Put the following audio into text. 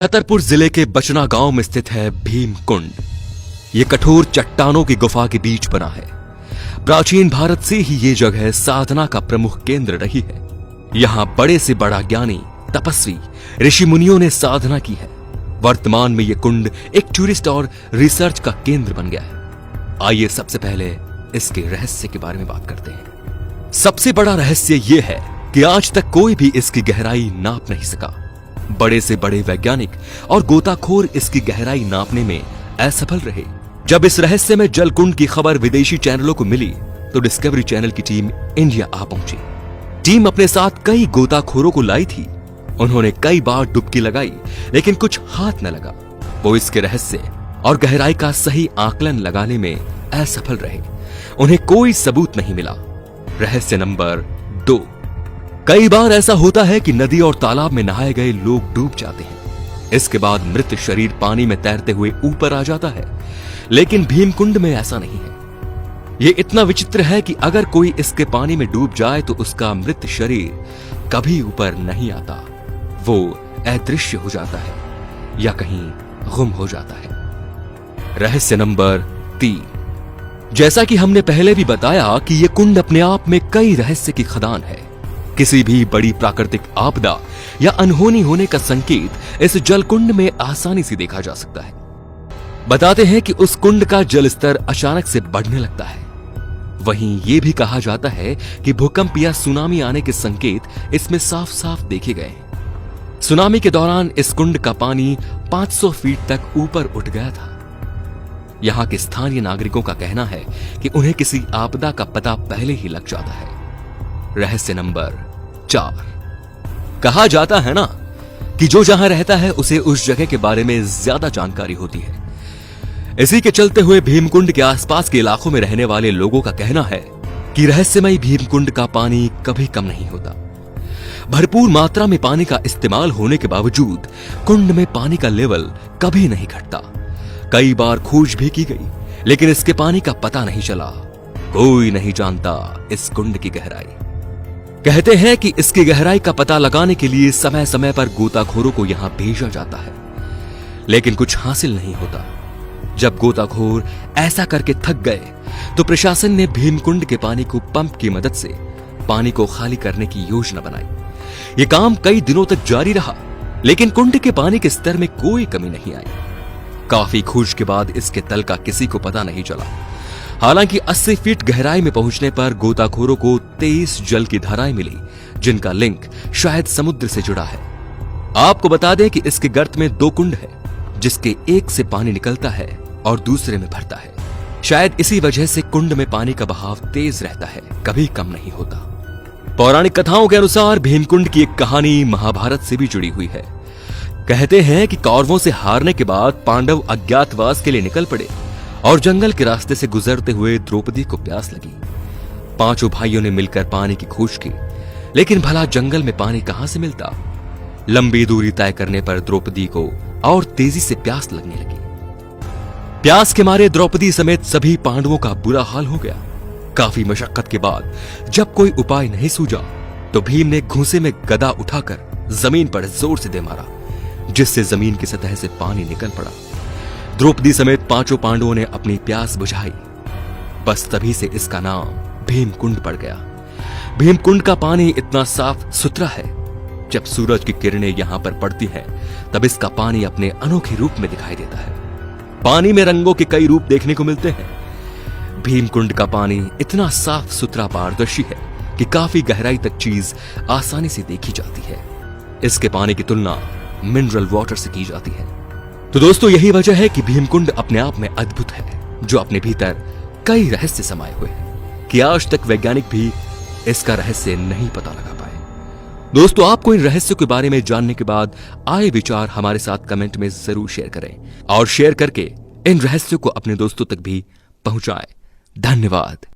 छतरपुर जिले के बचना गांव में स्थित है भीम कुंड। ये कठोर चट्टानों की गुफा के बीच बना है। प्राचीन भारत से ही ये जगह साधना का प्रमुख केंद्र रही है। यहाँ बड़े से बड़ा ज्ञानी, तपस्वी, ऋषि मुनियों ने साधना की है। वर्तमान में ये कुंड एक टूरिस्ट और रिसर्च का केंद्र बन गया है। आइए सबसे पहले इसके रहस्य के बारे में बात करते हैं। सबसे बड़ा रहस्य ये है कि आज तक कोई भी इसकी गहराई नाप नहीं सका। बड़े से बड़े वैज्ञानिक और गोताखोर इसकी गहराई नापने में असफल रहे। जब इस रहस्यमय जल कुंड की खबर विदेशी चैनलों को मिली तो डिस्कवरी चैनल की टीम इंडिया आ पहुंची। टीम अपने साथ कई गोताखोरों को लाई थी। उन्होंने कई बार डुबकी लगाई लेकिन कुछ हाथ न लगा। वो इसके रहस्य और गहराई का सही आकलन लगाने में असफल रहे। उन्हें कोई सबूत नहीं मिला। रहस्य नंबर 2। कई बार ऐसा होता है कि नदी और तालाब में नहाए गए लोग डूब जाते हैं। इसके बाद मृत शरीर पानी में तैरते हुए ऊपर आ जाता है, लेकिन भीमकुंड में ऐसा नहीं है। यह इतना विचित्र है कि अगर कोई इसके पानी में डूब जाए तो उसका मृत शरीर कभी ऊपर नहीं आता। वो अदृश्य हो जाता है या कहीं गुम हो जाता है। रहस्य नंबर 3। जैसा कि हमने पहले भी बताया कि यह कुंड अपने आप में कई रहस्य की खदान है। किसी भी बड़ी प्राकृतिक आपदा या अनहोनी होने का संकेत इस जल कुंड में आसानी से देखा जा सकता है। बताते हैं कि उस कुंड का जल स्तर अचानक से बढ़ने लगता है। वहीं यह भी कहा जाता है कि भूकंप या सुनामी आने के संकेत इसमें साफ साफ देखे गए हैं। सुनामी के दौरान इस कुंड का पानी 500 फीट तक ऊपर उठ गया था। यहां के स्थानीय नागरिकों का कहना है कि उन्हें किसी आपदा का पता पहले ही लग जाता है। रहस्य नंबर 4। कहा जाता है ना कि जो जहां रहता है उसे उस जगह के बारे में ज्यादा जानकारी होती है। इसी के चलते हुए भीमकुंड के आसपास के इलाकों में रहने वाले लोगों का कहना है कि रहस्यमय भीमकुंड का पानी कभी कम नहीं होता। भरपूर मात्रा में पानी का इस्तेमाल होने के बावजूद कुंड में पानी का लेवल कभी नहीं घटता। कई बार खोज भी की गई लेकिन इसके पानी का पता नहीं चला। कोई नहीं जानता इस कुंड की गहराई। कहते हैं कि इसकी गहराई का पता लगाने के लिए समय समय पर गोताखोरों को यहां भेजा जाता है, लेकिन कुछ हासिल नहीं होता। जब गोताखोर ऐसा करके थक गए तो प्रशासन ने भीमकुंड के पानी को पंप की मदद से पानी को खाली करने की योजना बनाई। यह काम कई दिनों तक जारी रहा, लेकिन कुंड के पानी के स्तर में कोई कमी नहीं आई। काफी खोज के बाद इसके तल का किसी को पता नहीं चला। हालांकि 80 फीट गहराई में पहुंचने पर गोताखोरों को 23 जल की धाराएं मिली, जिनका लिंक शायद समुद्र से जुड़ा है। आपको बता दें कि इसके गर्त में 2 कुंड है, जिसके एक से पानी निकलता है और दूसरे में भरता है। शायद इसी वजह से कुंड में पानी का बहाव तेज रहता है, कभी कम नहीं होता। पौराणिक कथाओं के अनुसार भीमकुंड की एक कहानी महाभारत से भी जुड़ी हुई है। कहते हैं कि कौरवों से हारने के बाद पांडव अज्ञातवास के लिए निकल पड़े और जंगल के रास्ते से गुजरते हुए द्रौपदी को प्यास लगी। 5 भाइयों ने मिलकर पानी की खोज की, लेकिन भला जंगल में पानी कहां से मिलता। लंबी दूरी तय करने पर द्रौपदी को और तेजी से प्यास लगने लगी। प्यास के मारे द्रौपदी समेत सभी पांडवों का बुरा हाल हो गया। काफी मशक्कत के बाद जब कोई उपाय नहीं सूझा तो भीम ने घूंसे में गदा उठाकर जमीन पर जोर से दे मारा, जिससे जमीन की सतह से पानी निकल पड़ा। द्रौपदी समेत 5 पांडवों ने अपनी प्यास बुझाई। बस तभी से इसका नाम भीमकुंड पड़ गया। भीमकुंड का पानी इतना साफ सुथरा है, जब सूरज की किरणें यहां पर पड़ती हैं, तब इसका पानी अपने अनोखे रूप में दिखाई देता है। पानी में रंगों के कई रूप देखने को मिलते हैं। भीमकुंड का पानी इतना साफ सुथरा पारदर्शी है कि काफी गहराई तक चीज आसानी से देखी जाती है। इसके पानी की तुलना मिनरल वाटर से की जाती है। तो दोस्तों, यही वजह है कि भीमकुंड अपने आप में अद्भुत है, जो अपने भीतर कई रहस्य समाये हुए हैं कि आज तक वैज्ञानिक भी इसका रहस्य नहीं पता लगा पाए। दोस्तों, आपको इन रहस्यों के बारे में जानने के बाद आए विचार हमारे साथ कमेंट में जरूर शेयर करें और शेयर करके इन रहस्यों को अपने दोस्तों तक भी पहुंचाएं। धन्यवाद।